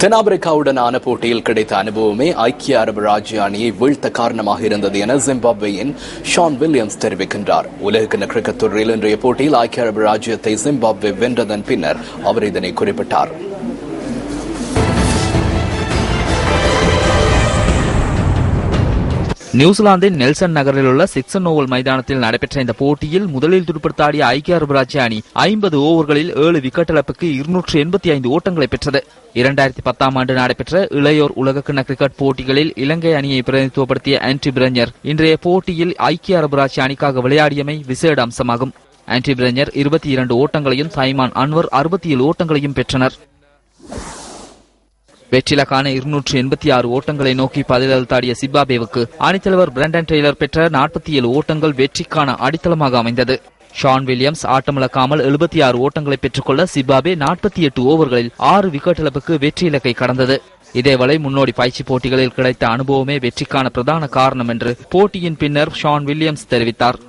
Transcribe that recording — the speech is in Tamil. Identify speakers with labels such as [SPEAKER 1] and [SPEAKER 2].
[SPEAKER 1] தென்னாப்பிரிக்காவுடனான போட்டியில் கிடைத்த அனுபவமே ஐக்கிய அரபு ராஜ்ய அணியை வீழ்த்த காரணமாக இருந்தது என ஜிம்பாப்வேயின் ஷான் வில்லியம்ஸ் தெரிவிக்கின்றார். உலகக்கிண்ண கிரிக்கெட் தொடரில் இன்றைய போட்டியில் ஐக்கிய அரபு ராஜ்யத்தை ஜிம்பாப்வே வென்றதன் பின்னர் அவர் இதனை குறிப்பிட்டார்.
[SPEAKER 2] நியூசிலாந்தின் நெல்சன் நகரில் உள்ள சிக்சன் ஓவல் மைதானத்தில் நடைபெற்ற இந்த போட்டியில் முதலில் துடுப்படுத்தாடிய ஐக்கிய அரபு ராஜ்ய அணி 50 ஓவர்களில் 7 விக்கெட் இழப்புக்கு 285 ஓட்டங்களை பெற்றது. 2010 ஆண்டு நடைபெற்ற இளையோர் உலகக்கிண்ண கிரிக்கெட் போட்டிகளில் இலங்கை அணியை பிரதிநிதித்துவப்படுத்திய ஆண்ட்ரி பிரஞ்சர் இன்றைய போட்டியில் ஐக்கிய அரபு ராஜ்ய அணிக்காக விளையாடியமை விசேட அம்சமாகும். ஆண்ட்ரி பிரஞ்சர் 22 ஓட்டங்களையும் சைமான் அன்வர் 67 ஓட்டங்களையும் பெற்றனர். வெற்றிலக்கான 286 ஓட்டங்களை நோக்கி பதிலளித்தாடிய சிம்பாப்வேவுக்கு அணித்தலைவர் பிரண்டன் டெய்லர் பெற்ற 47 ஓட்டங்கள் வெற்றிக்கான அடித்தளமாக அமைந்தது. ஷான் வில்லியம்ஸ் ஆட்டமிழக்காமல் 76 ஓட்டங்களை பெற்றுக்கொள்ள சிம்பாப்வே 48 ஓவர்களில் 6 விக்கெட் இழப்புக்கு வெற்றி இலக்கை கடந்தது. இதேவேளை முன்னோடி பயிற்சி போட்டிகளில் கிடைத்த அனுபவமே வெற்றிக்கான பிரதான காரணம் என்று போட்டியின் பின்னர் ஷான் வில்லியம்ஸ் தெரிவித்தார்.